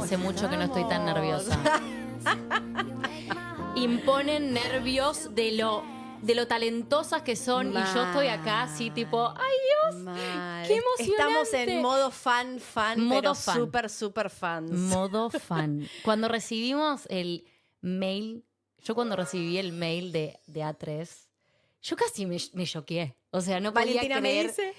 Hace mucho que no estoy tan nerviosa. Imponen nervios de lo talentosas que son y yo estoy acá así tipo, ¡ay Dios! ¡Qué emocionante! Estamos en modo fan, Modo pero fan. súper fans. Modo fan. Cuando recibimos el mail, yo cuando recibí el mail de A3, yo casi me choqué. O sea, no podía Valentina creer. me dice,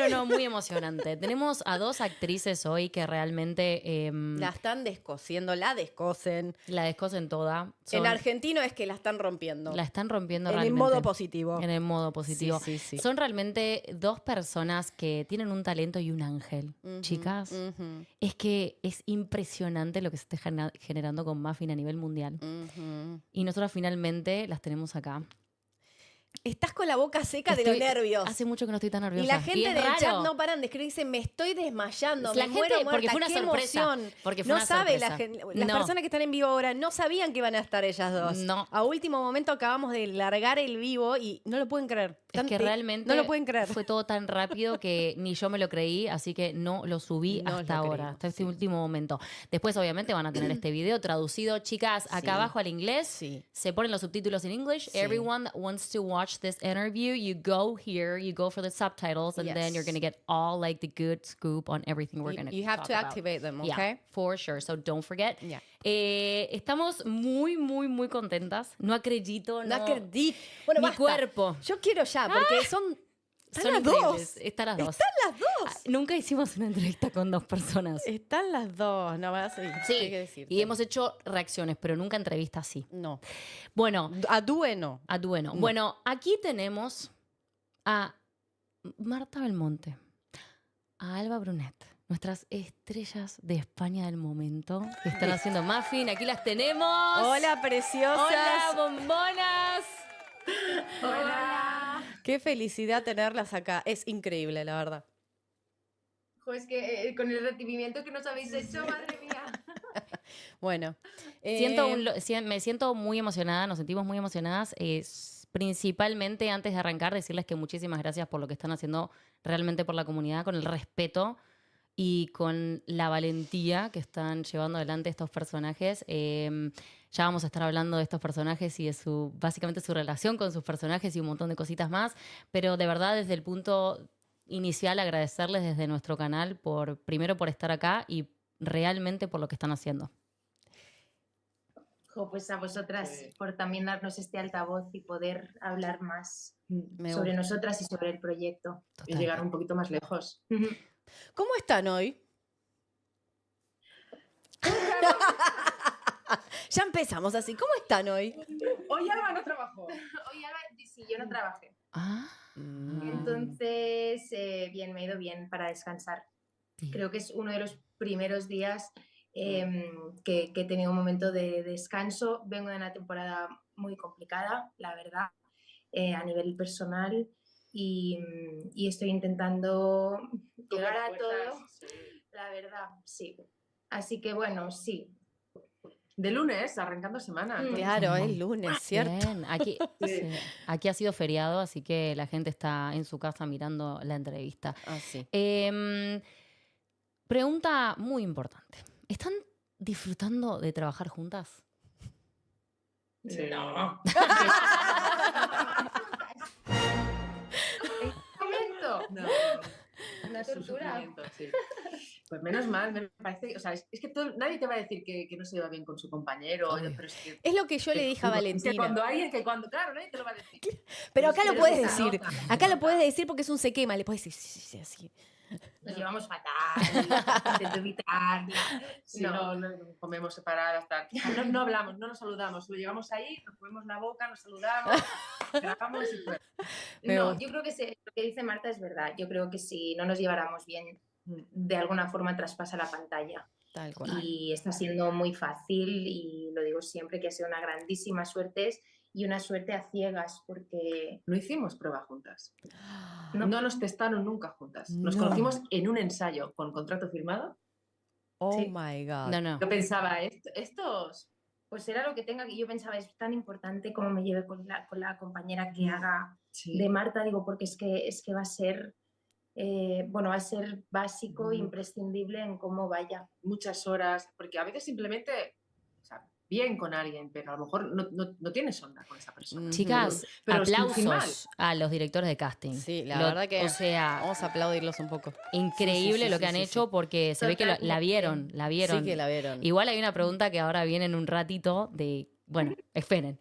No, muy emocionante. Tenemos a 2 actrices hoy que realmente la están descosiendo, la descosen. la descosen toda. En argentino es que la están rompiendo. La están rompiendo en realmente. el modo positivo. En el modo positivo. Sí. Son realmente 2 personas que tienen un talento y un ángel. Chicas, es que es impresionante lo que se está generando con Muffin a nivel mundial. Y nosotros finalmente las tenemos acá. Estás con la boca seca de los nervios. Hace mucho que no estoy tan nerviosa. Y la gente es del raro. chat no paran de escribir, dicen, me estoy desmayando, La me gente, muero muerta, porque fue una qué sorpresa. emoción. Porque fue no una sabe sorpresa. las No. personas que están en vivo ahora no sabían que iban a estar ellas dos. No. A último momento acabamos de largar el vivo y no lo pueden creer. Es que realmente no lo pueden creer. fue todo tan rápido que ni yo me lo creí, así que no lo subí No hasta lo ahora, creímos, hasta este último momento. Después, obviamente, van a tener este video traducido. Chicas, acá abajo al inglés se ponen los subtítulos en English. Everyone that wants to watch this interview, you go here, you go for the subtitles, and then you're going to get all like the good scoop on everything we're going to You have to about. activate them, okay? Yeah, for sure. So don't forget. Yeah. Estamos muy contentas. No acredito, No acredito. Bueno, mi basta. cuerpo. Yo quiero ya, porque son Son las increíbles. dos. Están las dos. Están las dos. Nunca hicimos una entrevista con 2 personas. Están las dos, no vas a Sí, ¿qué decirte? y hemos hecho reacciones, pero nunca entrevistas así. No. Bueno, A Due no. a Dueno. No. Bueno, aquí tenemos a Marta Belmonte, a Alba Brunet, nuestras estrellas de España del momento, que están haciendo muffin. Aquí las tenemos. Hola, preciosas. Hola, bombonas. Hola. Qué felicidad tenerlas acá. Es increíble, la verdad. Jo, es que con el recibimiento que nos habéis hecho, madre mía. Bueno. Me siento muy emocionada, nos sentimos muy emocionadas. Principalmente, antes de arrancar, decirles que muchísimas gracias por lo que están haciendo realmente por la comunidad, con el respeto y con la valentía que están llevando adelante estos personajes. Ya vamos a estar hablando de estos personajes y de básicamente su relación con sus personajes y un montón de cositas más. Pero de verdad, desde el punto inicial, agradecerles desde nuestro canal primero por estar acá y realmente por lo que están haciendo. Jo, pues a vosotras por también darnos este altavoz y poder hablar más sobre nosotras y sobre el proyecto. Total. Y llegar un poquito más lejos. ¿Cómo están hoy? Ya empezamos así. ¿Cómo están hoy? Hoy Alba no trabajó. Hoy, Alba, sí, yo no trabajé. Ah. Entonces, bien, me ha ido bien para descansar. Sí. Creo que es uno de los primeros días que he tenido un momento de descanso. Vengo de una temporada muy complicada, la verdad, a nivel personal y estoy intentando llegar a todo, la verdad, sí. Así que bueno, sí. De lunes, arrancando semana. Claro, es lunes, ¿cierto? Bien, aquí ha sido feriado, así que la gente está en su casa mirando la entrevista. Ah, sí. Pregunta muy importante. ¿Están disfrutando de trabajar juntas? Sí. No. ¿Momento? No. Una Es un tortura. sufrimiento, sí. Pues menos mal, me parece. O sea, es que nadie te va a decir que no se lleva bien con su compañero. Pero es que. Es lo que yo le dije a Valentina. Claro, nadie te lo va a decir. Pero acá lo Pero puedes se decir. nota. Acá lo puedes decir porque es un se quema. Le puedes decir sí, así. Nos llevamos fatal, intento evitarla. Sí, no comemos separadas, tal. No hablamos, no nos saludamos. Lo llegamos ahí, nos comemos la boca, nos saludamos, grabamos y pues. No, yo creo que lo que dice Marta es verdad. Yo creo que si no nos lleváramos bien, de alguna forma traspasa la pantalla. Tal cual. Y está siendo muy fácil y lo digo siempre que ha sido una grandísima suerte y una suerte a ciegas porque No hicimos prueba juntas. No. No nos testaron nunca juntas. Nos No. conocimos en un ensayo con contrato firmado. Oh Sí. my God. No. Yo pensaba, estos. pues era lo que tenga, que yo pensaba, es tan importante como me lleve con la compañera que haga Sí. de Marta, digo, porque es que va a ser bueno, va a ser básico, imprescindible en cómo vaya. Muchas horas, porque a veces simplemente, o sea, bien con alguien, pero a lo mejor no tienes onda con esa persona. Chicas, Pero sin mal. aplausos a los directores de casting. Sí, la verdad que O sea, vamos a aplaudirlos un poco. increíble lo que han hecho porque se ve que la Totalmente. vieron, la vieron. Sí que la vieron. Igual hay una pregunta que ahora viene en un ratito de... Bueno, esperen.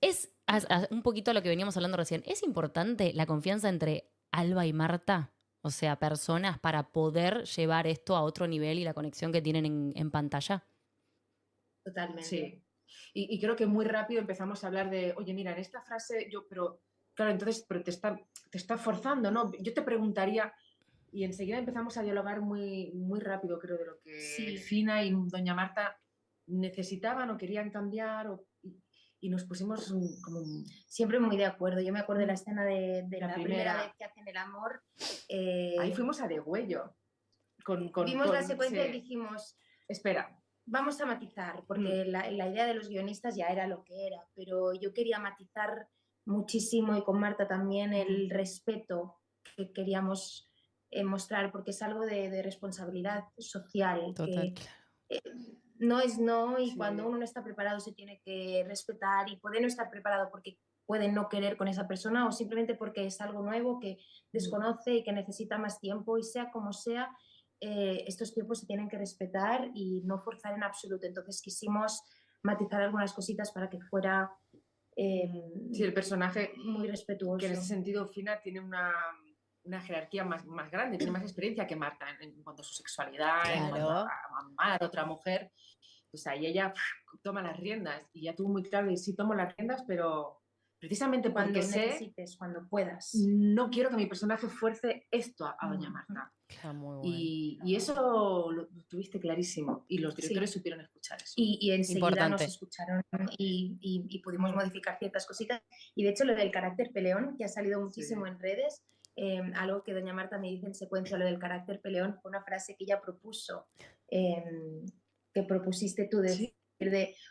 Es un poquito lo que veníamos hablando recién. ¿Es importante la confianza entre Alba y Marta? O sea, personas para poder llevar esto a otro nivel y la conexión que tienen en pantalla. Totalmente. Sí. Y creo que muy rápido empezamos a hablar de, oye, mira, en esta frase pero claro, entonces, pero te está forzando, ¿no? Yo te preguntaría, y enseguida empezamos a dialogar muy, muy rápido, creo, de lo que Sí. Fina y doña Marta necesitaban o querían cambiar, y nos pusimos como... Siempre muy de acuerdo. Yo me acuerdo de la escena de La la primera. primera vez que hacen el amor. Ahí fuimos a degüello. Vimos la secuencia y dijimos, espera, vamos a matizar, porque la idea de los guionistas ya era lo que era, pero yo quería matizar muchísimo y con Marta también el respeto que queríamos mostrar, porque es algo de responsabilidad social. Total. Que, no es no y Sí. cuando uno no está preparado se tiene que respetar y puede no estar preparado porque puede no querer con esa persona o simplemente porque es algo nuevo que desconoce y que necesita más tiempo y sea como sea, estos tiempos se tienen que respetar y no forzar en absoluto. Entonces quisimos matizar algunas cositas para que fuera sí, el personaje, muy respetuoso. que en ese sentido Fina tiene una jerarquía más grande, tiene más experiencia que Marta en cuanto a su sexualidad, en Claro. cuanto a amar a otra mujer. Pues ahí ella toma las riendas y ya tuvo muy claro que sí tomo las riendas, pero precisamente Cuando porque sé, necesites, cuando puedas. no quiero que mi personaje fuerce esto a doña Marta. Está muy bueno. Y eso lo tuviste clarísimo y los directores Sí. supieron escuchar eso. Y enseguida Importante. nos escucharon y pudimos modificar ciertas cositas. Y de hecho lo del carácter peleón, que ha salido muchísimo Sí. en redes, algo que doña Marta me dice en secuencia, lo del carácter peleón, fue una frase que ella propuso, que propusiste tú Sí.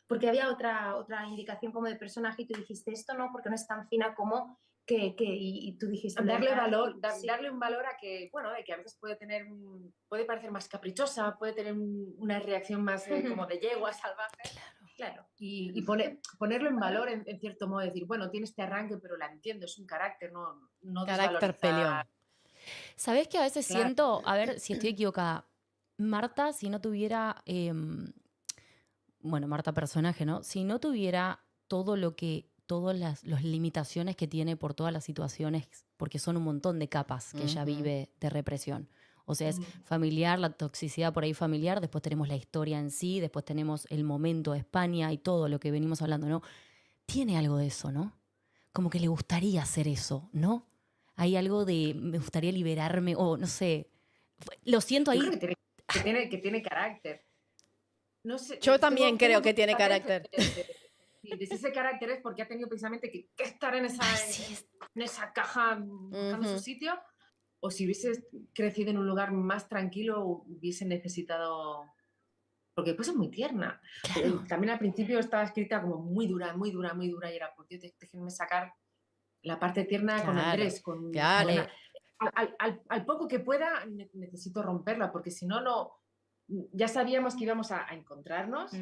porque había otra indicación como de personaje y tú dijiste, esto no, porque no es tan fina como y tú dijiste... Darle ¿verdad? valor, Sí. darle un valor a que, bueno, de que a veces puede parecer más caprichosa, puede tener una reacción más como de yegua salvaje. Claro. Y ponerlo en valor en cierto modo, decir, bueno, tiene este arranque, pero la entiendo, es un carácter, no Carácter desvalorizar. peleón. ¿Sabés que a veces Claro. siento, a ver si estoy equivocada, Marta, si no tuviera, bueno, Marta personaje, ¿no? Si no tuviera todas las limitaciones que tiene por todas las situaciones, porque son un montón de capas que ella Ujú. vive de represión. O sea, es familiar, la toxicidad por ahí familiar, después tenemos la historia en sí, después tenemos el momento de España y todo lo que venimos hablando, ¿no? Tiene algo de eso, ¿no? Como que le gustaría hacer eso, ¿no? Hay algo de, me gustaría liberarme, o no sé, lo siento Yo ahí. creo que tiene carácter. No sé, Yo también tengo creo que dudas tiene de- carácter. de si ese carácter es porque ha tenido precisamente que estar en esa, Ay, sí, en esa caja buscando Ujú. su sitio, o si hubiese crecido en un lugar más tranquilo, hubiese necesitado... Porque después es muy tierna. claro. También al principio estaba escrita como muy dura, muy dura, muy dura, y era, por Dios, déjenme sacar la parte tierna con Claro, Andrés, con claro. Ana. Al poco que pueda, necesito romperla, porque si no, ya sabíamos que íbamos a encontrarnos.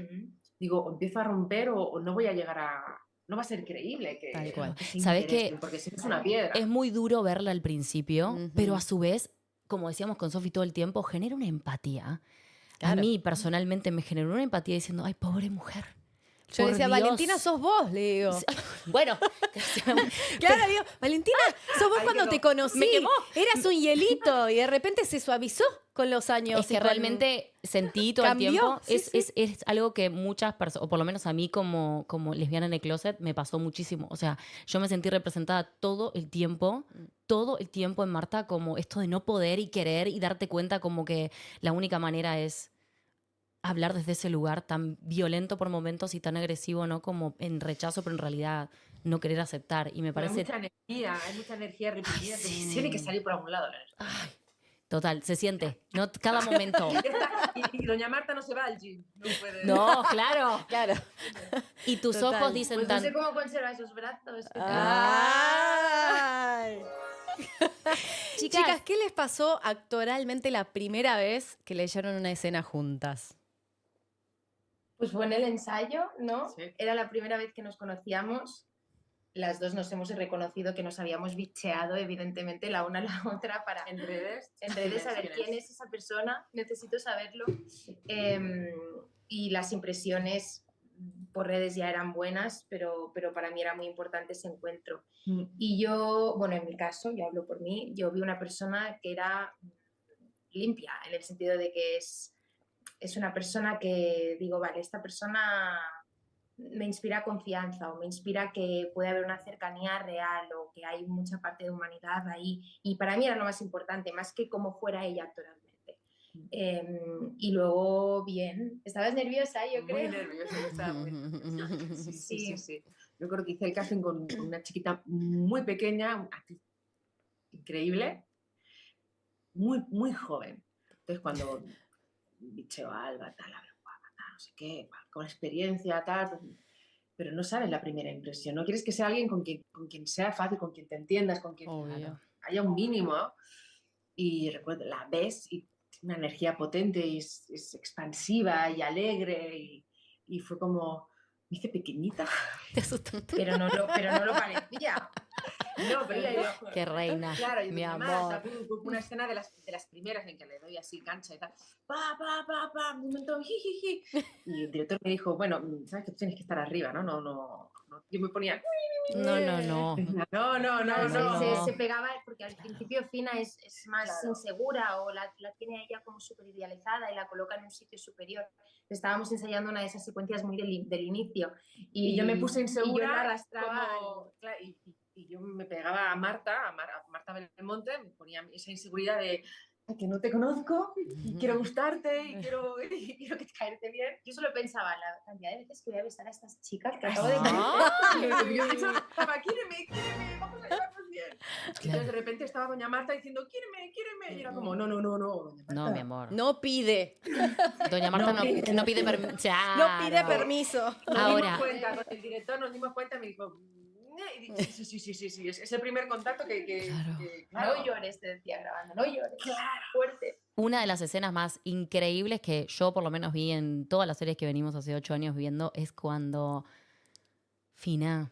Digo, o empiezo a romper o no voy a llegar a... No va a ser creíble que, Tal cual. que se ¿Sabés interesen, qué? porque si no es una piedra. Es muy duro verla al principio, Ujú. pero a su vez, como decíamos con Sofi todo el tiempo, genera una empatía. Claro. A mí personalmente me generó una empatía diciendo, ay, pobre mujer. Yo Por decía, Dios. Valentina, sos vos, le digo. Bueno, Claro, digo, Valentina, sos vos Ahí cuando quedó. te conocí. Me quemó. Eras un hielito y de repente se suavizó con los años. es que y con- realmente sentí todo Cambió, el tiempo. sí, Es algo que muchas personas, o por lo menos a mí como lesbiana en el closet, me pasó muchísimo. O sea, yo me sentí representada todo el tiempo en Marta, como esto de no poder y querer y darte cuenta como que la única manera es hablar desde ese lugar tan violento por momentos y tan agresivo, ¿no? Como en rechazo, pero en realidad no querer aceptar. Y me Pero parece... hay mucha energía reprimida. sí, que sí. Tiene que salir por algún lado. la energía. Ay, total, se siente, ¿no? Cada momento. Ya está. Y doña Marta no se va al gym. No puede. No, claro. Claro. Y tus Total. ojos dicen Pues no tan... sé cómo conserva esos brazos. Ay. Chicas, ¿qué les pasó actoralmente la primera vez que leyeron una escena juntas? Pues fue en el ensayo, ¿no? Sí. Era la primera vez que nos conocíamos. Las dos nos hemos reconocido que nos habíamos bicheado, evidentemente, la una a la otra para En redes. saber quién es esa persona, necesito saberlo. Y las impresiones por redes ya eran buenas, pero para mí era muy importante ese encuentro. Y yo, bueno, en mi caso, yo hablo por mí, yo vi una persona que era limpia, en el sentido de que es una persona que digo, vale, esta persona me inspira confianza o me inspira que puede haber una cercanía real o que hay mucha parte de humanidad ahí. Y para mí era lo más importante, más que cómo fuera ella actoralmente. Y luego, bien, ¿estabas nerviosa? Yo creo. Muy nerviosa, yo estaba muy nerviosa. Sí. Yo creo que hice el casting con una chiquita muy pequeña, una actriz increíble, muy joven. Entonces cuando bicheo a Alba, tal, a ver, guapa, tal, no sé qué, con experiencia, tal, pero no sabes la primera impresión. No quieres que sea alguien con quien sea fácil, con quien te entiendas, con quien haya un mínimo, ¿no? Y recuerdo, la ves y tiene una energía potente y es expansiva y alegre y fue como, me hice pequeñita. Te asustaste. Pero no lo parecía. No, pero ella Qué reina, claro, y mi además, amor. una escena de las primeras en que le doy así cancha y tal, un momento, jijiji. Y el director me dijo, bueno, sabes que tú tienes que estar arriba, ¿no? No. Yo me ponía, No. no. Se pegaba, porque al principio Fina es más Claro. insegura o la tiene ella como súper idealizada y la coloca en un sitio superior. Estábamos ensayando una de esas secuencias muy del inicio. Y yo me puse insegura, y yo la arrastraba. claro, y yo me pegaba a Marta Belmonte, me ponía esa inseguridad de "Ay, que no te conozco y quiero gustarte y quiero que caerte bien". Yo solo pensaba la cantidad de veces que voy a besar a estas chicas que acabo de Yo pensaba, quiéreme, vamos a llevarnos bien. Entonces de repente estaba doña Marta diciendo, quiéreme. Y era como, no, doña Marta. No, mi amor. No pide. Doña Marta no pide permiso. No pide permiso. Ahora, Nos dimos cuenta, con el director nos dimos cuenta y me dijo, y dije, sí, es el primer contacto que claro. No llores, te decía grabando, no llores. Claro. Fuerte. una de las escenas más increíbles que yo por lo menos vi en todas las series que venimos hace 8 años viendo es cuando Fina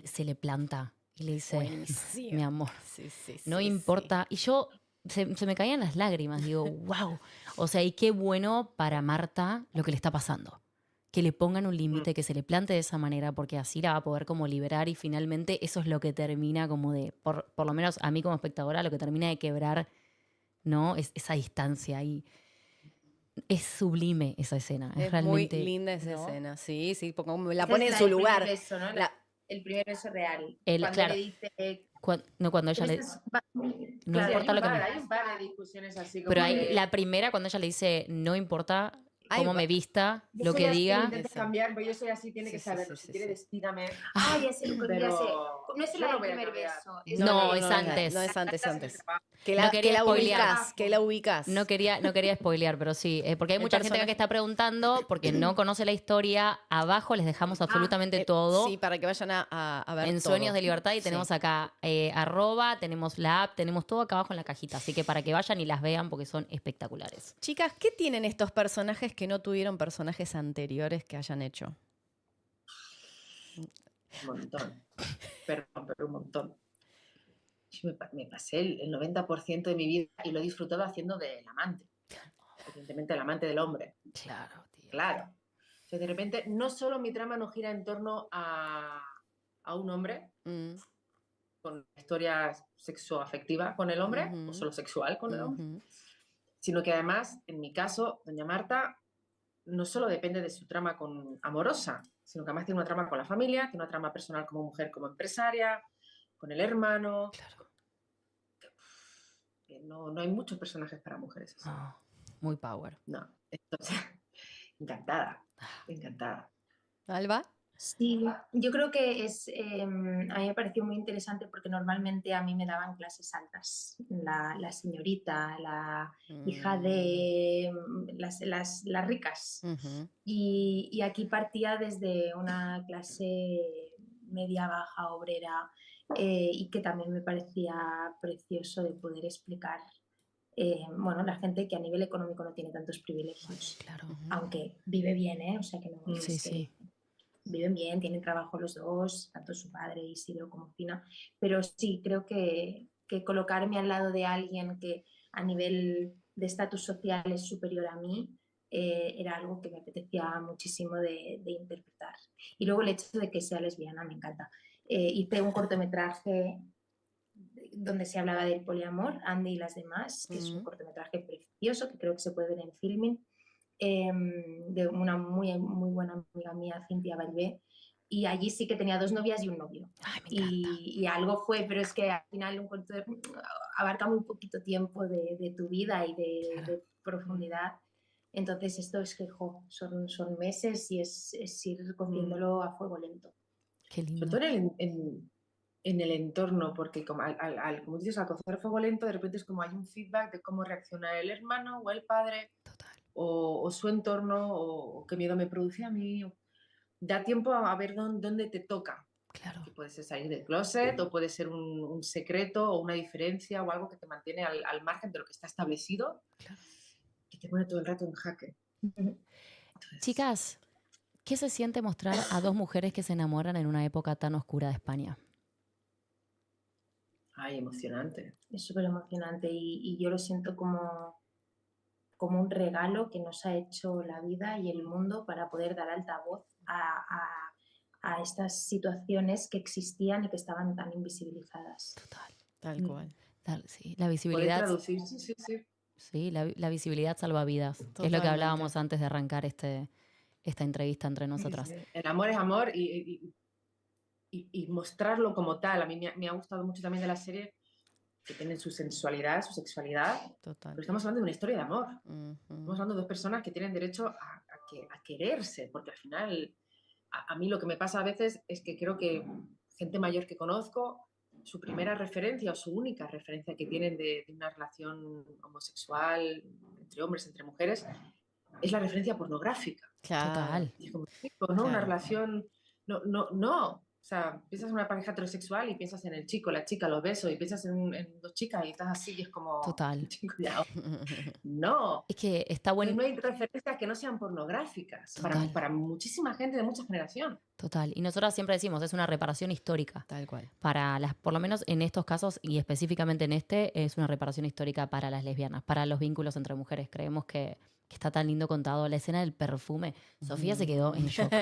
se le planta y le dice, Buenísimo. mi amor, Sí, no importa. Y yo, se me caían las lágrimas, digo, wow. O sea, y qué bueno para Marta lo que le está pasando. Que le pongan un límite, que se le plante de esa manera, porque así la va a poder como liberar y finalmente eso es lo que termina como de, por lo menos a mí como espectadora, lo que termina de quebrar, ¿no? Es esa distancia y es sublime esa escena. Es realmente muy linda esa ¿no? escena, sí, porque la Ese pone es en su el lugar. primer beso, ¿no? El primer beso real. Cuando claro. le dice... Cuando ella le... No claro, importa lo que me... Hay un par de discusiones así como Pero ahí de... la primera, cuando ella le dice, no importa Ay, cómo me vista, Yo lo soy que así, diga... intento cambiar, pero yo soy así, tiene que Sí, saberlo. sí, Si quiere, despídame. Ah, ya sé, Pero no es yo la no del voy a primer cambiar. beso. No, es antes. No es antes. Que No la, quería que la spoilear. ubicas, que la ubicas. No quería spoilear, pero sí, porque hay El mucha gente personaje- que está preguntando, porque no conoce la historia. Abajo les dejamos absolutamente todo Sí, para que vayan a ver en todo. Sueños de Libertad y Sí. tenemos acá @ tenemos la app, tenemos todo acá abajo en la cajita. Así que para que vayan y las vean porque son espectaculares. Chicas, ¿qué tienen estos personajes que no tuvieron personajes anteriores que hayan hecho? Un montón. Perdón, pero un montón. Yo me pasé el 90% de mi vida y lo he disfrutado haciendo del amante. Evidentemente, el amante del hombre. Claro, tío. Claro. O sea, de repente, no solo mi trama no gira en torno a un hombre con historia sexoafectiva con el hombre, o solo sexual con el hombre, sino que además, en mi caso, doña Marta no solo depende de su trama amorosa, sino que además tiene una trama con la familia, tiene una trama personal como mujer, como empresaria, con el hermano. Claro. No hay muchos personajes para mujeres así. No, muy power. No, entonces, encantada. ¿Alba? Sí, yo creo que a mí me pareció muy interesante porque normalmente a mí me daban clases altas. La señorita, la hija de las ricas. Y aquí partía desde una clase media, baja, obrera, y que también me parecía precioso de poder explicar, bueno, la gente que a nivel económico no tiene tantos privilegios, Claro. aunque vive bien, ¿eh? O sea que no Sí, es que sí. viven bien, tienen trabajo los dos, tanto su padre Isidro como Fina, pero sí creo que colocarme al lado de alguien que a nivel de estatus social es superior a mí, era algo que me apetecía muchísimo de interpretar. Y luego el hecho de que sea lesbiana me encanta. Hice un cortometraje donde se hablaba del poliamor, Andy y las demás, que es un cortometraje precioso que creo que se puede ver en Filmin, de una muy, muy buena amiga mía, Cintia Valvé, y allí sí que tenía 2 novias y un novio. Ay, me encanta. Y algo fue, pero es que al final un corto abarca muy poquito tiempo de tu vida y de profundidad. Entonces esto es que son meses y es ir cociéndolo a fuego lento. Qué Sobre lindo. todo en el entorno, porque como, como dices, al cocer a fuego lento, de repente es como hay un feedback de cómo reacciona el hermano o el padre Total. o su entorno o qué miedo me produce a mí. Da tiempo a ver dónde te toca. Claro. Que puede ser salir del closet o puede ser un secreto o una diferencia o algo que te mantiene al margen de lo que está establecido, Claro. que te pone todo el rato en jaque. Entonces, Chicas, ¿qué se siente mostrar a 2 mujeres que se enamoran en una época tan oscura de España? ay, emocionante. Es súper emocionante y yo lo siento como un regalo que nos ha hecho la vida y el mundo para poder dar altavoz a estas situaciones que existían y que estaban tan invisibilizadas. Total. Tal cual. Sí, la Puede visibilidad. traducir, sí, sí, sí. Sí, la visibilidad salva vidas. Que es lo que Totalmente. hablábamos antes de arrancar esta entrevista entre nosotras. Sí, sí. El amor es amor y mostrarlo como tal. A mí me ha gustado mucho también de la serie que tienen su sensualidad, su sexualidad, Total. pero estamos hablando de una historia de amor. Ujú. Estamos hablando de 2 personas que tienen derecho a quererse, porque al final, a mí lo que me pasa a veces es que creo que gente mayor que conozco, su primera referencia o su única referencia que tienen de una relación homosexual entre hombres, entre mujeres, es la referencia pornográfica. Claro. Total. Y es como, chico, ¿no? Claro. Una relación, no. O sea, piensas en una pareja heterosexual y piensas en el chico, la chica, los besos, y piensas en 2 chicas y estás así y es como, Total. chico, ya, no. Es que está bueno. No hay referencias que no sean pornográficas Total. para muchísima gente de mucha generación. Total. Y nosotras siempre decimos, es una reparación histórica. Tal cual. Para las, por lo menos en estos casos y específicamente en este, es una reparación histórica para las lesbianas, para los vínculos entre mujeres. Creemos que está tan lindo contado. La escena del perfume. Sofía se quedó en shock.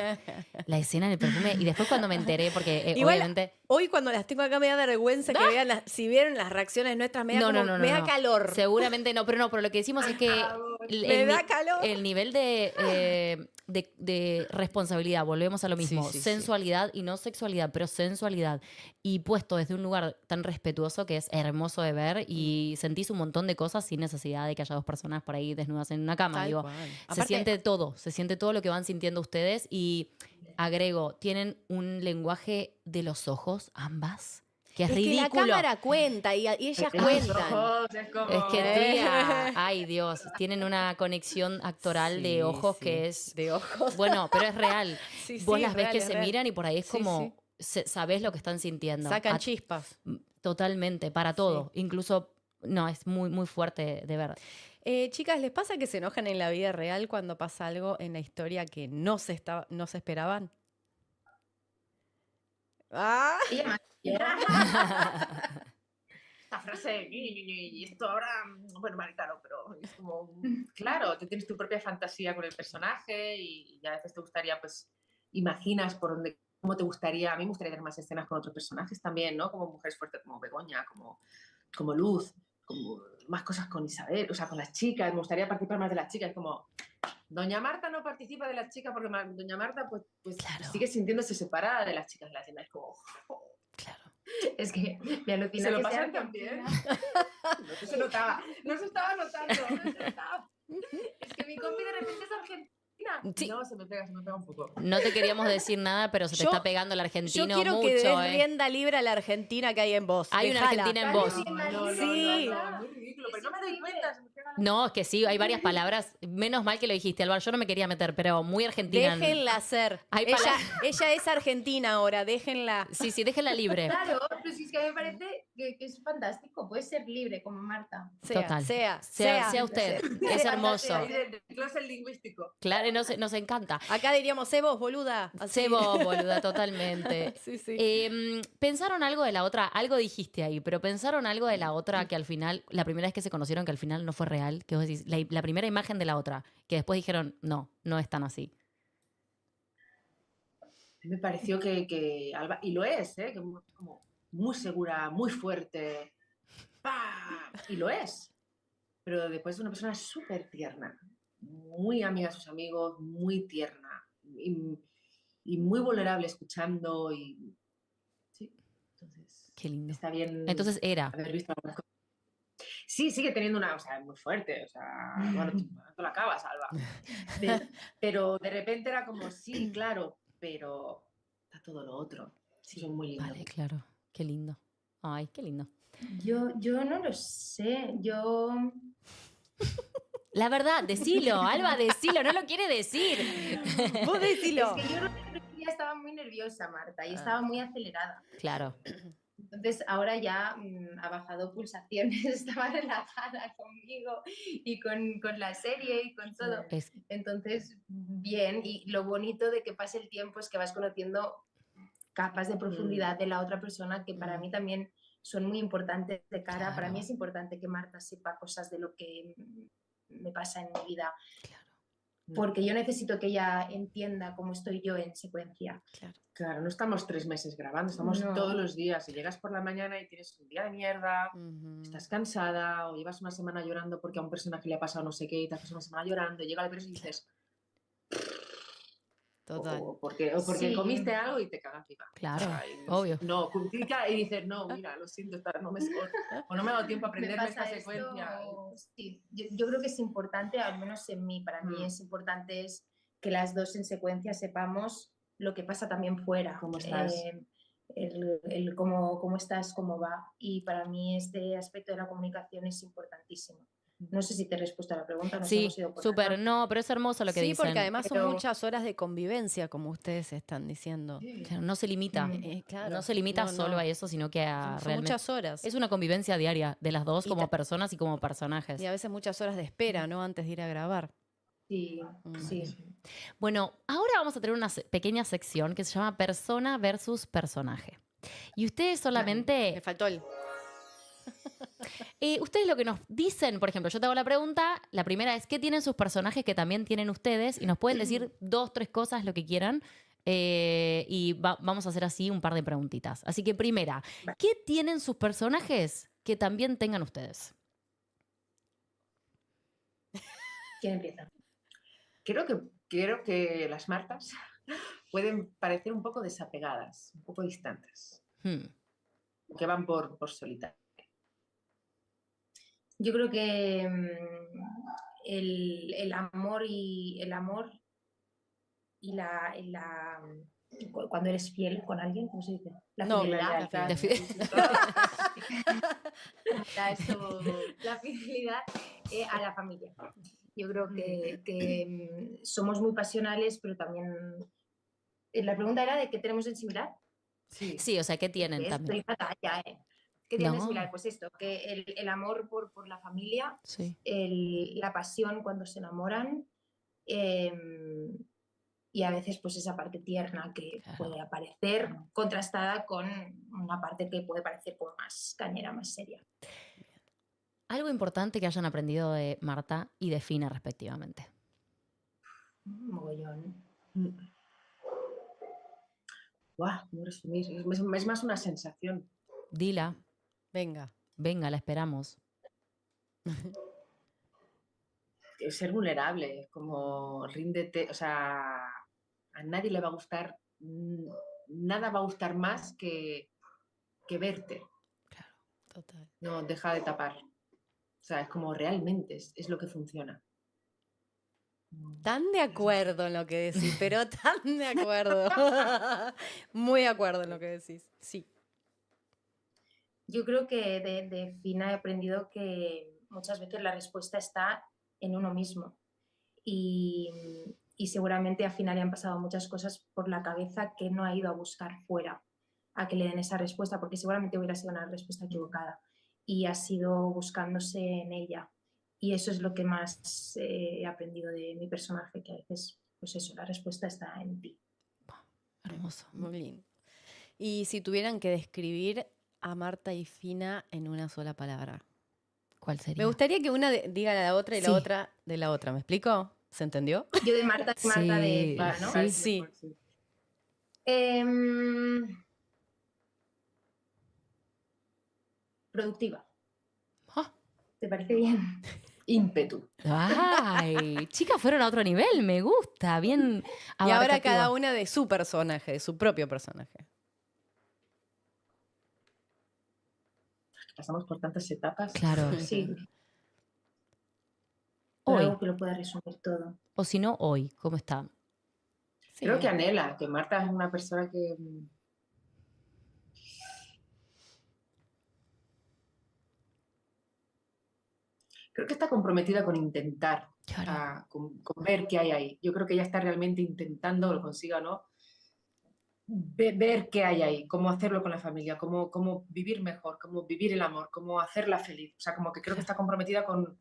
La escena del perfume. Y después cuando me enteré, porque Igual, obviamente... Hoy cuando las tengo acá me da vergüenza que vean si vieron las reacciones nuestras, me da, me da calor. Seguramente no, pero lo que decimos es que Me da calor. el nivel de responsabilidad, volvemos a lo mismo, Sí, sí, sensualidad y no sexualidad, pero sensualidad, y puesto desde un lugar tan respetuoso que es hermoso de ver y sentís un montón de cosas sin necesidad de que haya 2 personas por ahí desnudas en una cama. Tal Digo, cual. se Aparte- siente todo lo que van sintiendo ustedes y agrego, tienen un lenguaje de los ojos, ambas, que es Es ridículo. que la cámara cuenta y ellas Los cuentan. ojos, es como, Es que, tía, ay Dios, tienen una conexión actoral de Sí, ojos sí. que es... De ojos. Bueno, pero es real. Sí, Vos sí, las es ves real, que es se real. miran y por ahí es Sí, como, sabés lo que están sintiendo. Sacan chispas. Totalmente, para todo. Incluso, no, es muy, muy fuerte de ver. Chicas, ¿les pasa que se enojan en la vida real cuando pasa algo en la historia que no se esperaban? ¡Ah! Ella más. esta frase y esto ahora, bueno, vale, claro, pero es como, claro, tú tienes tu propia fantasía con el personaje y a veces te gustaría, pues, imaginas por dónde, cómo te gustaría, a mí me gustaría tener más escenas con otros personajes también, ¿no? Como mujeres fuertes, como Begoña, como Luz, como más cosas con Isabel, o sea, con las chicas, me gustaría participar más de las chicas, como... Doña Marta no participa de las chicas porque Doña Marta pues Claro. sigue sintiéndose separada de las chicas de la tienda. Es como... Claro. Es que me alucina. ¿Se lo que sea pasan también? argentina. No se notaba. No se estaba notando. No se notaba. Es que mi compi de repente es argentina. Sí. No, se me pega un poco. No te queríamos decir nada, pero se te Yo- está pegando el Yo argentino quiero mucho, que des ¿eh? rienda libre a la Argentina que hay en vos. Hay una Dejala. Argentina en Dale, vos. sí. No, Sí. muy ridículo. Pero no me doy cuenta, se me pega No, es que sí, hay varias palabras. Menos mal que lo dijiste, Álvaro. Yo no me quería meter, pero muy argentina. Déjenla ser. Hay Ella es argentina ahora, déjenla. Sí, déjenla libre. Claro, pero si es que a mí me parece que es fantástico. Puedes ser libre como Marta. Total. Sea Usted. Es hermoso. Ahí del closet lingüístico. Claro, nos encanta. Acá diríamos, sé vos, boluda. Así. Sé vos, boluda, totalmente. Sí. ¿Pensaron algo de la otra? Algo dijiste ahí, pero ¿pensaron algo de la otra que al final, la primera vez que se conocieron, que al final no fue real? Que vos decís, la primera imagen de la otra, que después dijeron, no es tan así. Me pareció que Alba, y lo es, ¿eh? Que como muy segura, muy fuerte. ¡Pah! Y lo es. Pero después es una persona súper tierna, muy amiga de sus amigos, muy tierna y muy vulnerable escuchando. Y sí, entonces Qué lindo. está bien Entonces era. haber visto algunas cosas. Sí, sigue teniendo una, o sea, muy fuerte, o sea, bueno, tú no la acabas, Alba. Pero de repente era como, sí, claro, pero está todo lo otro. Sí, son muy lindos. Vale, claro. Qué lindo. Ay, qué lindo. Yo no lo sé. Yo. La verdad, decilo, Alba, decilo, no lo quiere decir. Vos decilo. Es que yo ya estaba muy nerviosa, Marta, y estaba muy acelerada. Claro. Entonces ahora ya ha bajado pulsaciones, estaba relajada conmigo y con la serie y con todo. Entonces, bien, y lo bonito de que pase el tiempo es que vas conociendo capas de profundidad de la otra persona que para mí también son muy importantes de cara. Claro. Para mí es importante que Marta sepa cosas de lo que me pasa en mi vida. Claro. Porque yo necesito que ella entienda cómo estoy yo en secuencia. Claro, no estamos 3 meses grabando, estamos todos los días. Y llegas por la mañana y tienes un día de mierda, estás cansada, o llevas una semana llorando porque a un personaje le ha pasado no sé qué y te haces una semana llorando, y llega la persona y dices... Total. O porque comiste algo y te cagas viva. Claro, y obvio. No, critica y dices, no, mira, lo siento, no me o no me ha dado tiempo a aprenderme esta esto, secuencia. Sí, yo creo que es importante, al menos en mí, para mí es importante es que las dos en secuencia sepamos lo que pasa también fuera. ¿Cómo estás? El cómo estás, cómo va. Y para mí este aspecto de la comunicación es importantísimo. No sé si te he respuesto a la pregunta. Sí, súper, no, pero es hermoso lo que dicen. Sí, porque además son muchas horas de convivencia, como ustedes están diciendo. Claro, no se limita. Claro. No se limita solo a eso, sino que a son realmente... muchas horas. Es una convivencia diaria de las dos como personas y como personajes. Y a veces muchas horas de espera, ¿no? Antes de ir a grabar. Sí, sí. Bueno, ahora vamos a tener una pequeña sección que se llama Persona versus Personaje. Y ustedes solamente... Me faltó el... ustedes lo que nos dicen, por ejemplo, yo te hago la pregunta, la primera es, ¿qué tienen sus personajes que también tienen ustedes? Y nos pueden decir 2, 3 cosas, lo que quieran. Y vamos a hacer así un par de preguntitas. Así que primera, ¿qué tienen sus personajes que también tengan ustedes? ¿Quién empieza? Creo que las Martas pueden parecer un poco desapegadas, un poco distantes, que van por solitario. Yo creo que el amor y cuando eres fiel con alguien, ¿cómo se dice? La fidelidad a la familia. Yo creo que somos muy pasionales, pero también... La pregunta era de qué tenemos en similar. Sí, o sea, ¿qué tienen también? Estoy fatal ya, ¿Qué tienen en similar? Pues esto, que el amor por la familia, la pasión cuando se enamoran, y a veces pues esa parte tierna que puede aparecer contrastada con una parte que puede parecer como más cañera, más seria. Algo importante que hayan aprendido de Marta y de Fina respectivamente. Mogollón. Guau, no resumir. Es más una sensación. Dila. Venga, la esperamos. Ser vulnerable, como ríndete, o sea, a nadie le va a gustar, nada va a gustar más que verte. Claro, total. No, deja de tapar. O sea, es como realmente es lo que funciona. Tan de acuerdo en lo que decís, pero tan de acuerdo. Muy de acuerdo en lo que decís, sí. Yo creo que de Fina he aprendido que muchas veces la respuesta está en uno mismo. Y seguramente al final le han pasado muchas cosas por la cabeza que no ha ido a buscar fuera a que le den esa respuesta, porque seguramente hubiera sido una respuesta equivocada y ha sido buscándose en ella. Y eso es lo que más he aprendido de mi personaje, que a veces, pues eso, la respuesta está en ti. Hermoso. Muy lindo. Y si tuvieran que describir a Marta y Fina en una sola palabra. ¿Cuál sería? Me gustaría que una diga la otra y la Sí. otra de la otra. ¿Me explico? ¿Se entendió? Yo de Marta y Marta de Sí, Fina, ¿no? sí. Sí. Productiva. Ah. ¿Te parece bien? Ímpetu. Ay, chicas, fueron a otro nivel, me gusta, bien Y ahora abarcativo. cada una de su personaje, de su propio personaje. Pasamos por tantas etapas. Claro. Sí. Hoy, Algo que lo pueda resumir todo. o si no, hoy, ¿cómo está? Sí. Creo que anhela, que Marta es una persona que... Creo que está comprometida con intentar, Claro. con ver qué hay ahí. Yo creo que ella está realmente intentando, lo consiga o no, ver qué hay ahí, cómo hacerlo con la familia, cómo vivir mejor, cómo vivir el amor, cómo hacerla feliz. O sea, como que creo que está comprometida con,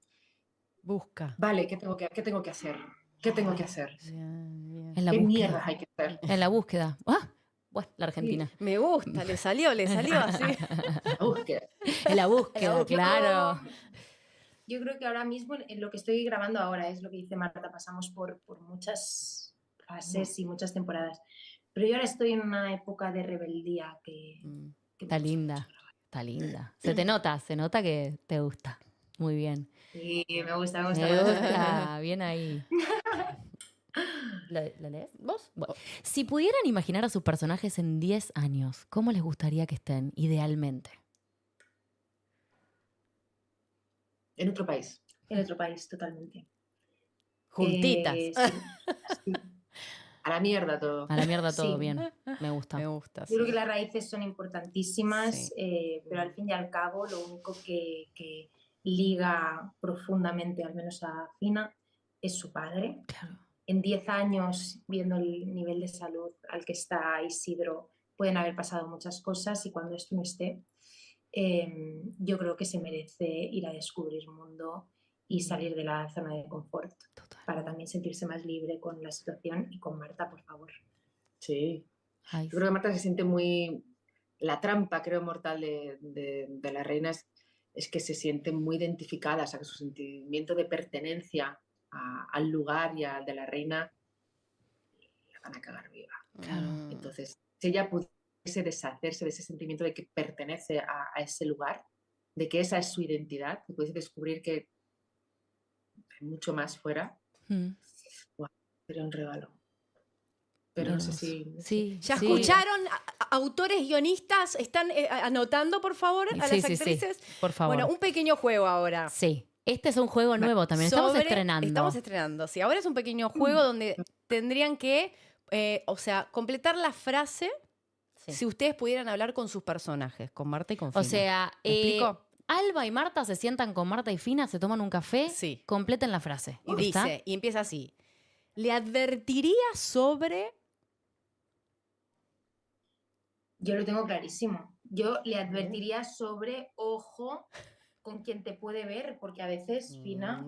Busca. vale, ¿qué tengo que hacer? ¿Qué tengo que hacer? Bien, bien. En la ¿Qué búsqueda. mierdas hay que hacer? En la búsqueda. Ah, bueno, la Argentina. Me gusta, le salió así. La búsqueda. En la búsqueda, Yo claro. Yo creo que ahora mismo, en lo que estoy grabando ahora, es lo que dice Marta, pasamos por muchas fases y muchas temporadas. Pero yo ahora estoy en una época de rebeldía que Está me gusta linda, mucho grabar. está linda. Se nota que te gusta. Muy bien. Sí, me gusta, me Me gusta, bien ahí. ¿La lees? ¿Vos? Bueno, si pudieran imaginar a sus personajes en 10 años, ¿cómo les gustaría que estén, idealmente? En otro país. En otro país, totalmente. Juntitas. Sí. A la mierda todo. A la mierda todo, Sí. bien. Me gusta. Me gusta, Yo creo sí. que las raíces son importantísimas, Sí. pero al fin y al cabo lo único que liga profundamente, al menos a Fina, es su padre. Claro. En 10 años, viendo el nivel de salud al que está Isidro, pueden haber pasado muchas cosas y cuando esto no esté, yo creo que se merece ir a descubrir mundo y salir de la zona de confort Total. para también sentirse más libre con la situación y con Marta, por favor. Sí. Ay, Yo creo que Marta se siente muy... La trampa, creo, mortal de la reina es que se siente muy identificada, o sea, que su sentimiento de pertenencia al lugar y al de la reina la van a cagar viva. claro. Entonces, si ella pudiese deshacerse de ese sentimiento de que pertenece a ese lugar, de que esa es su identidad, que pudiese descubrir que hay mucho más fuera, Mm, sería un regalo. Pero no sé hermoso. si... Sí, ¿Ya sí. escucharon? Autores, guionistas, ¿están anotando, por favor, a Sí, las sí, sí. actrices? Por favor. Bueno, un pequeño juego ahora. Sí. Este es un juego nuevo también. Estamos Sobre- estrenando. Estamos estrenando, sí. Ahora es un pequeño juego donde tendrían que, completar la frase Sí. si ustedes pudieran hablar con sus personajes, con Marta y con Fina. O sea, ¿Me explico? Alba y Marta se sientan con Marta y Fina, se toman un café, Sí. completen la frase. Y ¿Está? dice, y empieza así. Le advertiría sobre... Yo lo tengo clarísimo. Yo le advertiría sobre ojo con quien te puede ver, porque a veces Fina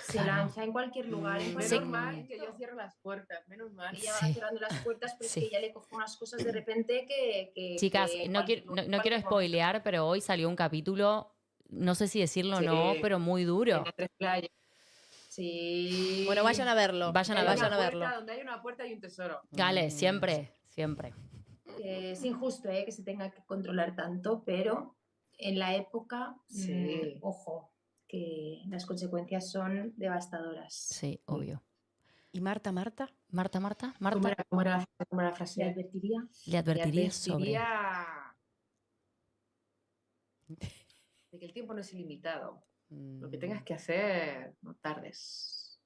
se Claro. lanza en cualquier lugar. En Mm. cualquier Menos mal momento. que yo cierro las puertas, menos mal. Ella Sí. va cerrando las puertas, pero Sí. es que ella le coge unas cosas de repente que Chicas, que en no cualquier- quiero, no en quiero cualquier spoilear, pero hoy salió un capítulo, no sé si decirlo o no, Sí. pero muy duro. En las tres playas. Sí. Bueno, vayan a verlo. Vayan a Hay verlo. una Vayan a puerta, verlo. donde hay una puerta y un tesoro. Gale, siempre, siempre. Es injusto que se tenga que controlar tanto, pero en la época, Sí. ojo, que las consecuencias son devastadoras. Sí, obvio. ¿Y Marta? Marta, ¿Cómo Marta, era la Le frase? advertiría. le advertiría sobre. De que el tiempo no es ilimitado. Lo que Mm, tengas que hacer, no tardes.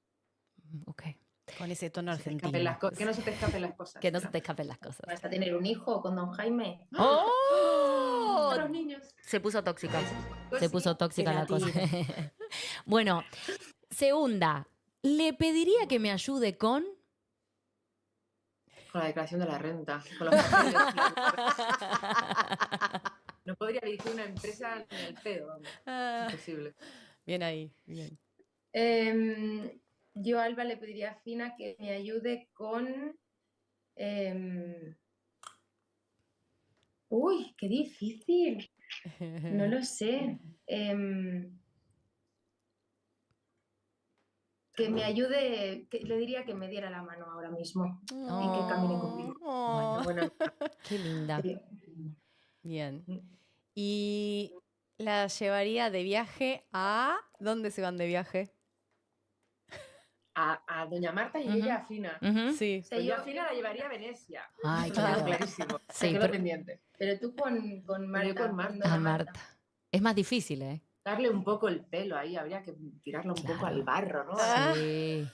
Ok. Con ese tono Se te escapen argentino. las que no se te escapen las cosas. Que no se te escapen las cosas. ¿Vas a tener un hijo con don Jaime? ¡Oh! A los niños. Se puso tóxica. Pues Se sí. puso tóxica la cosa. Creativa. Bueno, segunda. Le pediría que me ayude con... Con la declaración de la renta, con los papeles. No podría dirigir una empresa ni al pedo, vamos. Ah, Imposible. bien ahí, bien. Yo a Alba le pediría a Fina que me ayude con... Uy, qué difícil. No lo sé. Que me ayude, le diría que me diera la mano ahora mismo y que camine conmigo. Oh, Bueno, Qué linda. Sí. bien. Y la llevaría de viaje a... ¿Dónde se van de viaje? a Doña Marta y Ujú. ella a Fina. Ujú. Sí. O sea, Pues yo yo- a Fina la llevaría a Venecia. Ay, Lo tengo claro. clarísimo. Sí, Se quedó pero- pendiente. Pero tú con Marta. yo con Marta. Doña A Marta. Es más difícil, ¿eh? Darle un poco el pelo ahí, habría que tirarlo un poco Claro. al barro, ¿no? Ah. Sí.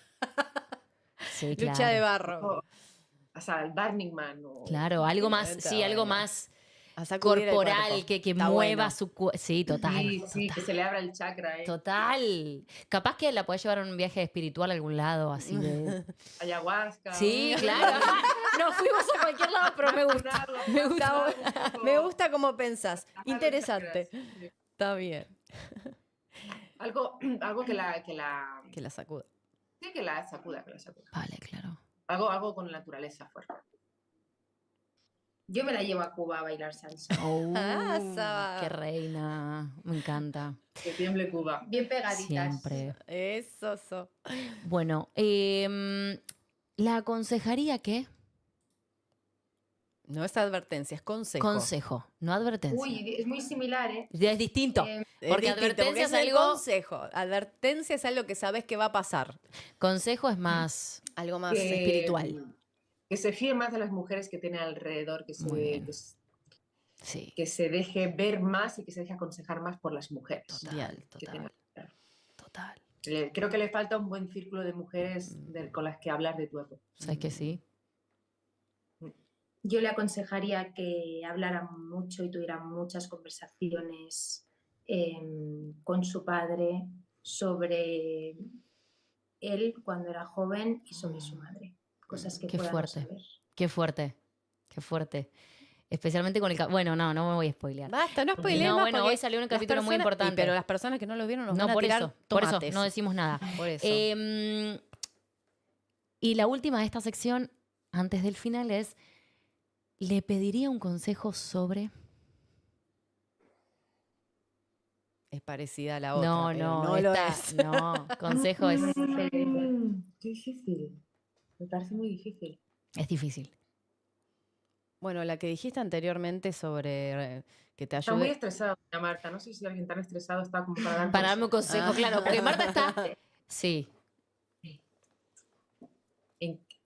Sí, Lucha de claro. barro. O sea, el Burning Man. O... Claro, algo más, Está sí, algo bueno. más A sacudir el corporal, cuerpo. que Está mueva bueno. su cuerpo. Sí, total. Sí, sí, total. que se le abra el chakra, ¿eh? Total. Capaz que la podés llevar a un viaje espiritual a algún lado, así de... Ayahuasca. Sí, claro. Nos fuimos a cualquier lado, pero me gusta. Me gusta. Me gusta cómo pensás. Interesante. Está bien. Algo que la Que la sacuda. sí, que la sacuda, que la sacuda. Vale, claro. Algo con la naturaleza fuerte. Yo me la llevo a Cuba a bailar salsa. Saba. Qué reina. Me encanta. Que tiemble Cuba. Bien pegaditas. Siempre. Eso. Bueno, ¿la aconsejaría qué? No es advertencia, es consejo. Consejo, no advertencia. Uy, es muy similar, ¿eh? Ya es distinto. Eh, Es Porque distinto, advertencia es es el algo- consejo. Advertencia es algo que sabes que va a pasar. Consejo es más... Algo más Que- espiritual. Que se fíe más de las mujeres que tiene alrededor, Muy bien. Sí, que se deje ver más y que se deje aconsejar más por las mujeres. total, Bien, Que total, tenga- total. Creo que le falta un buen círculo de mujeres con las que hablar de tu época. ¿Sabes que sí? Yo le aconsejaría que hablara mucho y tuviera muchas conversaciones con su padre sobre él cuando era joven y sobre su madre. Cosas que Qué pueda no fuerte. saber. Qué fuerte, qué fuerte. Especialmente con el... Bueno, no me voy a spoilear. Basta, no Porque spoilemos. no, bueno, porque hoy salió un las capítulo muy personas- importante. pero las personas que no lo vieron nos No, van a por tirar eso, tomates. no decimos nada. Por eso. Y la última de esta sección, antes del final, es... Le pediría un consejo sobre... Es parecida a la otra. No, pero no, no lo esta- es. no, consejo es Qué difícil. Me parece muy difícil. difícil. Bueno, la que dijiste anteriormente sobre que te Está muy ayude. estresada, doña Marta. No sé si alguien tan estresado está como para dar Para darme un consejos. consejo, claro, porque Marta está... Sí,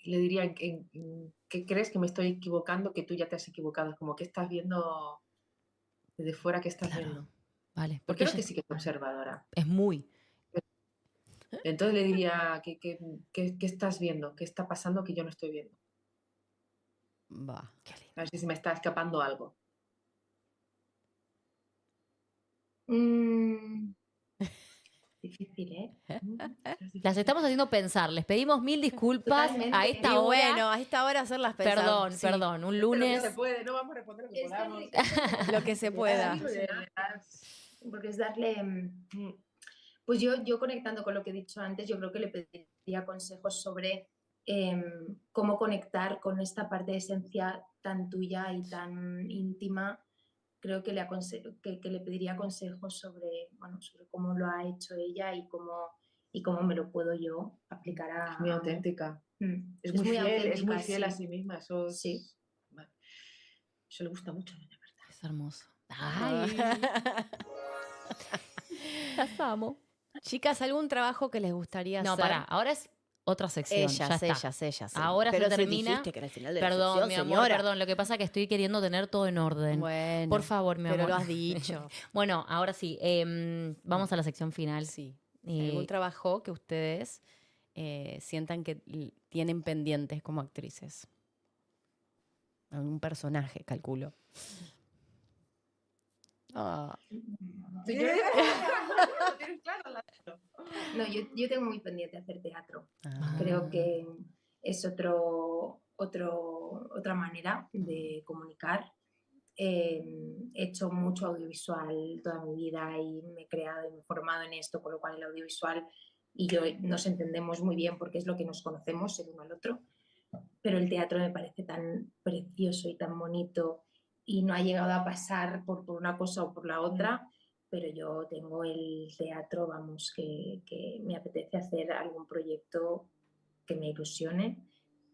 Le diría, ¿en qué crees que me estoy equivocando? Que tú ya te has equivocado. Es como que estás viendo desde fuera que estás Claro. viendo. vale. Yo Porque creo ella que sí que es observadora. es muy... Entonces le diría, ¿qué estás viendo? ¿Qué está pasando que yo no estoy viendo? Va. Qué lindo. A ver si se me está escapando algo. Difícil, ¿eh? Las estamos haciendo pensar. Les pedimos 1000 disculpas Totalmente. a Y esta hora. bueno, a esta hora hacerlas pensar. Perdón, Sí, perdón. Un Pero que lunes... se puede, no vamos a responder lo que Es que podamos. Lo que se pueda. Porque es darle... Pues yo conectando con lo que he dicho antes, yo creo que le pediría consejos sobre cómo conectar con esta parte esencial tan tuya y tan íntima. Creo que que le pediría consejos sobre, bueno, sobre cómo lo ha hecho ella y cómo me lo puedo yo aplicar a... Es muy auténtica. Es muy muy auténtica, fiel a sí. sí misma. Eso, Sí. Bueno, eso le gusta mucho a doña Marta. Es hermoso. Ay, las amo. Chicas, ¿algún trabajo que les gustaría No, hacer? pará. Ahora es otra sección. ya está. Ellas. Ahora se Pero si termina. dijiste que era el final de la Perdón, sección, mi amor, señora. perdón. Lo que pasa es que estoy queriendo tener todo en orden. Bueno, Por favor, mi pero amor. lo has dicho. Bueno, ahora sí. Vamos a la sección final. Sí. Eh, ¿Algún trabajo que ustedes sientan que tienen pendientes como actrices? Algún personaje, calculo. Ah, Sí, yo lo tienes claro, Lázaro. No, yo tengo muy pendiente hacer teatro. ah. Creo que es otra manera de comunicar. He hecho mucho audiovisual toda mi vida y me he creado y me he formado en esto, con lo cual el audiovisual y yo nos entendemos muy bien porque es lo que nos conocemos el uno al otro, pero el teatro me parece tan precioso y tan bonito y no ha llegado a pasar por una cosa o por la otra, pero yo tengo el teatro, vamos, que me apetece hacer algún proyecto que me ilusione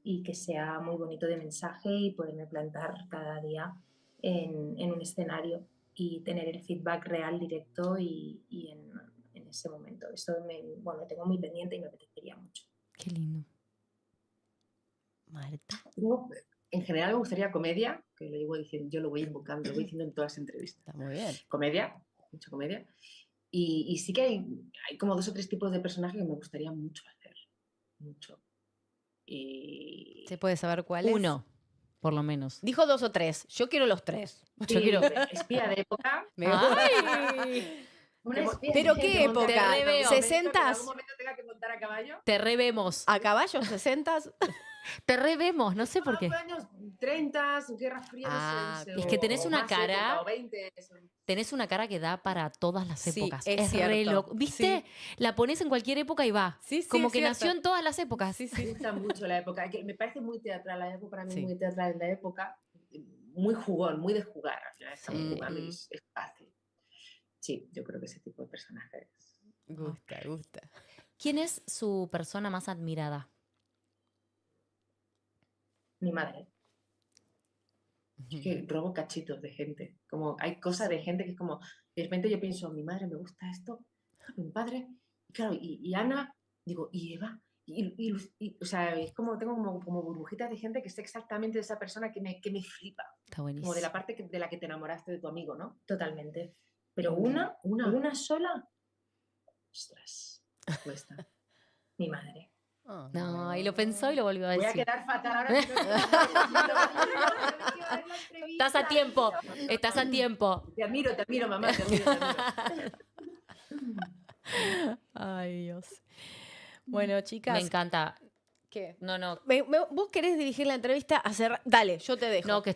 y que sea muy bonito de mensaje y poderme plantar cada día en un escenario y tener el feedback real, directo y en ese momento. Esto lo tengo muy pendiente y me apetecería mucho. Qué lindo. Marta. En general me gustaría comedia, que lo llevo diciendo, yo lo voy invocando, lo voy diciendo en todas las entrevistas. Está muy bien. Comedia, mucha comedia. Y sí que hay como 2 o 3 tipos de personajes que me gustaría mucho hacer. Mucho. Y... ¿Se puede saber cuáles? Uno, por lo menos. Dijo 2 o 3. Yo quiero los 3. Yo quiero espía de época. ¡Ay! Una espía ¿Pero de qué época. época? Te reveo. 60s. Que en algún momento tenga que montar a caballo. Te revemos. ¿A caballo 60s? Te revemos, no sé por qué. Años 30, Guerra Fría. Ah, es que tenés una más cara- época, o 20, eso. Tenés una cara que da para todas las Sí, épocas. es re cierto. loco. ¿Viste? La pones en cualquier época y va. Sí, sí, Como es que cierto. nació en todas las épocas. Sí, Me sí. gusta mucho la época. Que me parece muy teatral la época, para mí Sí. muy teatral la época. Muy jugón, muy de jugar. Al final estamos Sí. jugando y es fácil. Sí, yo creo que ese tipo de personajes. Gusta. ¿Quién es su persona más admirada? Mi madre. Es que robo cachitos de gente. Como hay cosas de gente que es como, de repente yo pienso, mi madre me gusta esto, mi padre, y claro, y Ana, digo, y Eva, o sea, es como, tengo como burbujitas de gente que sé exactamente de esa persona que me flipa, Está buenísimo. como de la parte de la que te enamoraste de tu amigo, ¿no? Totalmente. Pero Una. una sola, Ostras, cuesta. mi madre. No, y lo pensó y lo volvió a Voy a decir. quedar fatal ahora. Estás a tiempo, estás a tiempo. Te admiro, mamá, te admiro. Ay, Dios. Bueno, chicas. Me encanta. ¿Qué? No, ¿Vos querés dirigir la entrevista? Dale, yo te dejo. no, que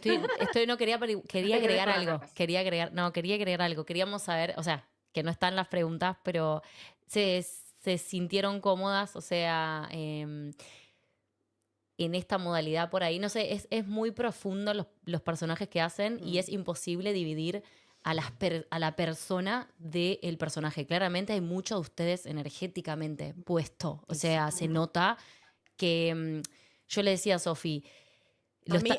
no quería, pero quería Hay que ver agregar con las algo. gafas. Quería agregar algo. Queríamos saber, o sea, que no están las preguntas, pero se sintieron cómodas, o sea, en esta modalidad por ahí. No sé, es muy profundo los personajes que hacen y es imposible dividir a la persona del personaje. Claramente hay mucho de ustedes energéticamente puesto. O sea, se nota que yo le decía a Sofi,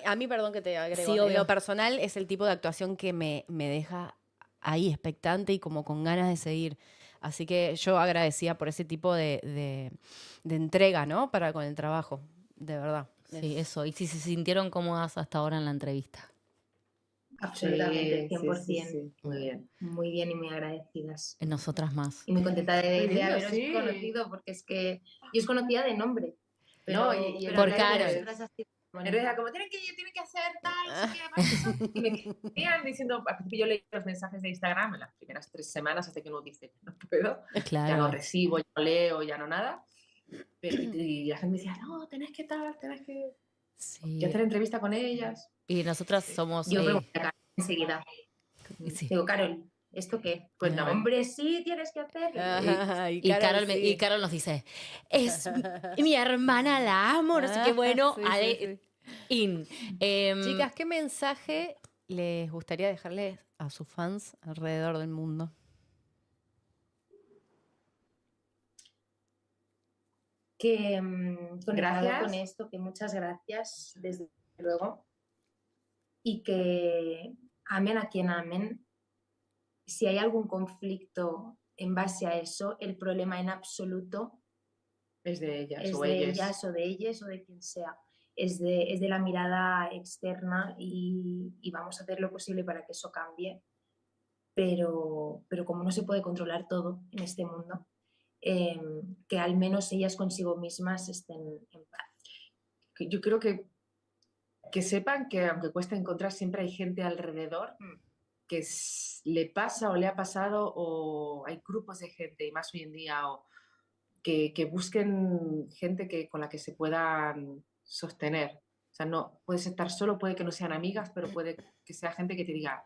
A mí, perdón que te agrego, Sí, en obvio. lo personal es el tipo de actuación que me deja ahí expectante y como con ganas de seguir. Así que yo agradecía por ese tipo de entrega, ¿no? Para con el trabajo, de verdad. sí, eso. Y si se sintieron cómodas hasta ahora en la entrevista. Absolutamente, 100%. Sí, muy bien. Muy bien y muy agradecidas. En nosotras más. Y muy contenta de lindo, haberos sí. conocido, porque es que yo os conocía de nombre. Pero, No, y pero por hablar con Carol. vosotras ha sido bonito. En realidad, como tienen que hacer tal, no sé qué, aparte eso. Y me querían diciendo, al principio yo leí los mensajes de Instagram en las primeras 3 semanas hasta que uno dice, no puedo, ya no Claro. recibo, ya no leo, ya no nada. Pero, y la gente me decía, no, tenés que Sí. hacer entrevista con ellas. Y nosotras somos... Yo pregunté a Carol enseguida. sí. Digo, Carol, ¿esto qué? Cuéntame. Hombre, sí, tienes que hacerlo. Y Carol nos dice, es mi hermana, la amo, no sé qué bueno. Sí, Ale- in. Chicas, ¿qué mensaje les gustaría dejarles a sus fans alrededor del mundo? Que conectado Gracias. con esto, que muchas gracias, desde luego. Y que amen a quien amen. Si hay algún conflicto en base a eso, el problema en absoluto Es de ellas es o de ellas. ellas o de ellos o de quien sea. Es de la mirada externa y vamos a hacer lo posible para que eso cambie. Pero como no se puede controlar todo en este mundo, que al menos ellas consigo mismas estén en paz. Yo creo que sepan que aunque cuesta encontrar, siempre hay gente alrededor le pasa o le ha pasado, o hay grupos de gente, y más hoy en día, o que busquen gente con la que se puedan sostener. O sea, no, puedes estar solo, puede que no sean amigas, pero puede que sea gente que te diga,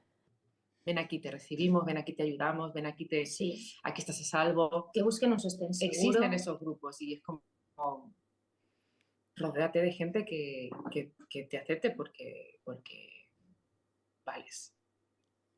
ven aquí, te recibimos, ven aquí, te ayudamos, ven aquí, Sí, aquí estás a salvo. que busquen un sostén seguro. Existen esos grupos y es como rodéate de gente que te acepte porque vales.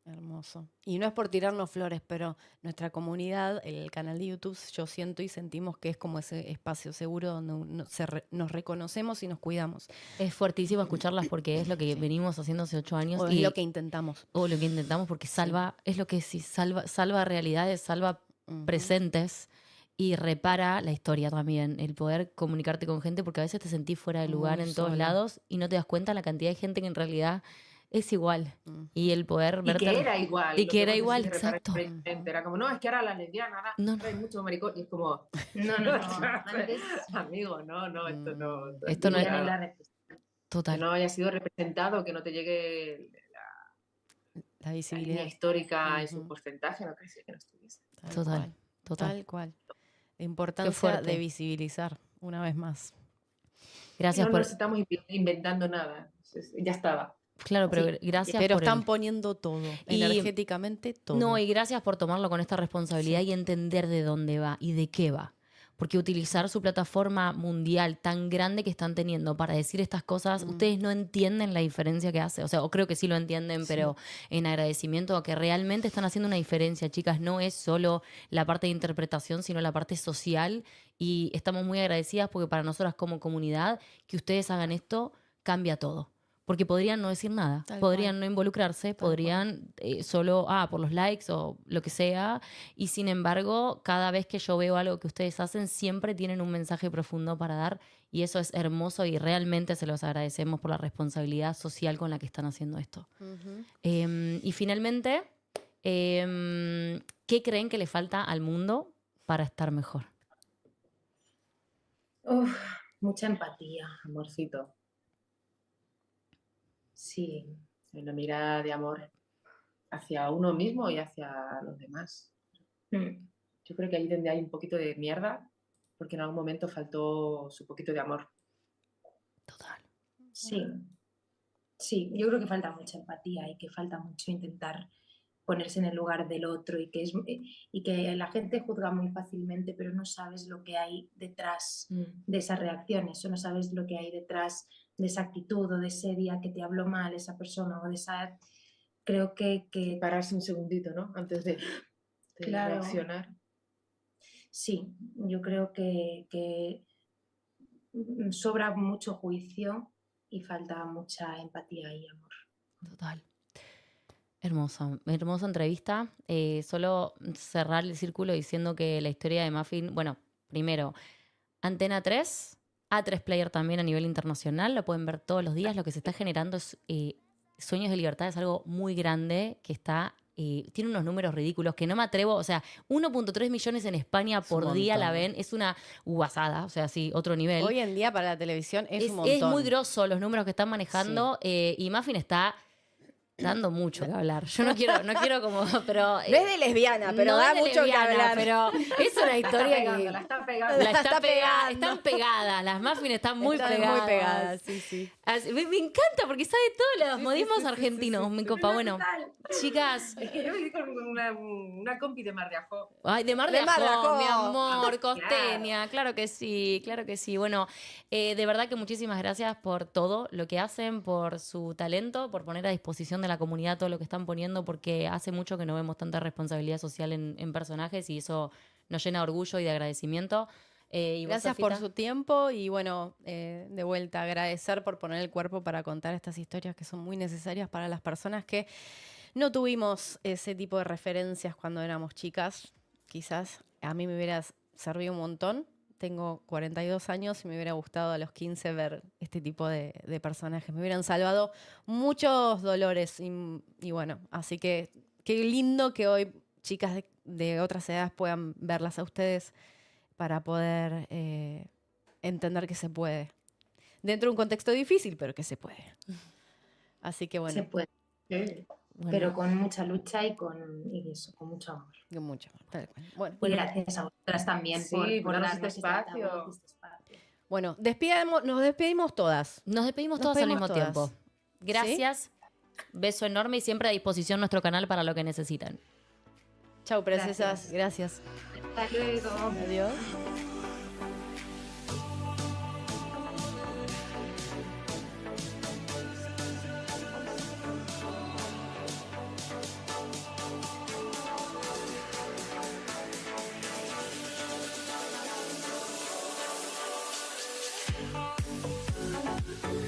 Hermoso. Y no es por tirarnos flores, pero nuestra comunidad, el canal de YouTube, yo siento y sentimos que es como ese espacio seguro donde nos reconocemos y nos cuidamos. Es fuertísimo escucharlas porque es lo que Sí. venimos haciendo hace 8 años. O es lo que intentamos. O lo que intentamos porque salva, es lo que sí, salva realidades, salva Ujú. presentes y repara la historia también. El poder comunicarte con gente porque a veces te sentís fuera de lugar Muy en todos sola. lados y no te das cuenta la cantidad de gente que en realidad es igual. Ujú. Y el poder Y verte... que era igual. Y lo que era vos igual, decís de reparar exacto. gente, era como, no, es que ahora la lesbiana, ahora No, no. hay mucho maricón. Y es como, No, no, no. Antes amigo, no, esto no. Esto no es- vivían en la representación. Que Total, no haya sido representado, que no te llegue La la línea visibilidad. histórica en su Ujú. porcentaje, no parecía que no estuviese. Tal total, cual. total. Tal cual. La importancia fuerte. de visibilizar, una vez más. Gracias No por... nos estamos inventando nada. Ya estaba. Claro, pero Sí, gracias Pero por están el... poniendo todo, Y- energéticamente todo. No, y gracias por tomarlo con esta responsabilidad Sí. y entender de dónde va y de qué va. Porque utilizar su plataforma mundial tan grande que están teniendo para decir estas cosas, ustedes no entienden la diferencia que hace. O sea, o creo que sí lo entienden, pero en agradecimiento a que realmente están haciendo una diferencia, chicas. No es solo la parte de interpretación, sino la parte social. Y estamos muy agradecidas porque para nosotras como comunidad, que ustedes hagan esto, cambia todo. Porque podrían no decir nada, Tal podrían cual. no involucrarse, Tal podrían solo, por los likes o lo que sea. Y sin embargo, cada vez que yo veo algo que ustedes hacen, siempre tienen un mensaje profundo para dar. Y eso es hermoso y realmente se los agradecemos por la responsabilidad social con la que están haciendo esto. Ujú. Y finalmente, ¿qué creen que le falta al mundo para estar mejor? Uf, mucha empatía. Amorcito. Sí, Una mirada de amor hacia uno mismo y hacia los demás. Mm, Yo creo que ahí donde hay un poquito de mierda, porque en algún momento faltó su poquito de amor. Total. sí, sí. Yo creo que falta mucha empatía y que falta mucho intentar ponerse en el lugar del otro y que la gente juzga muy fácilmente, pero no sabes lo que hay detrás de esas reacciones o no sabes lo que hay detrás de esa actitud o de ese día que te habló mal esa persona o de esa... Creo que Pararse un segundito, ¿no? Antes de Claro. reaccionar. sí, yo creo que sobra mucho juicio y falta mucha empatía y amor. Total. Hermosa, hermosa entrevista. Solo cerrar el círculo diciendo que la historia de Muffin, bueno, primero, Antena 3, A3 Player también a nivel internacional, lo pueden ver todos los días. Lo que se está generando es Sueños de Libertad, es algo muy grande que está... tiene unos números ridículos que no me atrevo, o sea, 1.3 millones en España Es un por día la montón. ven, es una guasada, o sea, sí, otro nivel. Hoy en día para la televisión es un Es montón. muy grosso los números que están manejando y Muffin está dando mucho que hablar. Yo no quiero como, pero... No es de lesbiana, pero no da es de mucho lesbiana, que hablar. pero es una historia que... La está pegando. La está pegada, pegando. están pegadas, las muffins están muy Están pegadas. muy pegadas, sí, sí. Me encanta porque sabe todos los Sí, modismos sí, sí, argentinos, sí, sí, mi sí. copa. Bueno, Total. chicas, Es que yo viví con una compi de Mar de Ajó. ay, de Mar de De Mar de Ajó, mi Ajó. amor, costeña, claro que sí, claro que sí. Bueno, de verdad que muchísimas gracias por todo lo que hacen, por su talento, por poner a disposición de la comunidad todo lo que están poniendo, porque hace mucho que no vemos tanta responsabilidad social en personajes y eso nos llena de orgullo y de agradecimiento. Y vos, Gracias por Sofita, su tiempo y bueno, de vuelta, agradecer por poner el cuerpo para contar estas historias que son muy necesarias para las personas que no tuvimos ese tipo de referencias cuando éramos chicas. Quizás a mí me hubiera servido un montón. Tengo 42 años y me hubiera gustado a los 15 ver este tipo de personajes. Me hubieran salvado muchos dolores y bueno, así que qué lindo que hoy chicas de otras edades puedan verlas a ustedes para poder entender que se puede. Dentro de un contexto difícil, pero que se puede. Así que bueno, Se puede. Sí. Bueno, pero con mucha lucha y eso, con mucho amor. Con mucho amor, tal cual. Bueno, Y gracias a vosotras también Sí, por darnos darnos este este espacio. altavoz, este espacio. bueno, nos despedimos todas. nos despedimos Nos todos al despedimos mismo todas. tiempo. Gracias. Beso enorme y siempre a disposición nuestro canal para lo que necesitan. Chau, princesas. Gracias. Hasta luego. Adiós.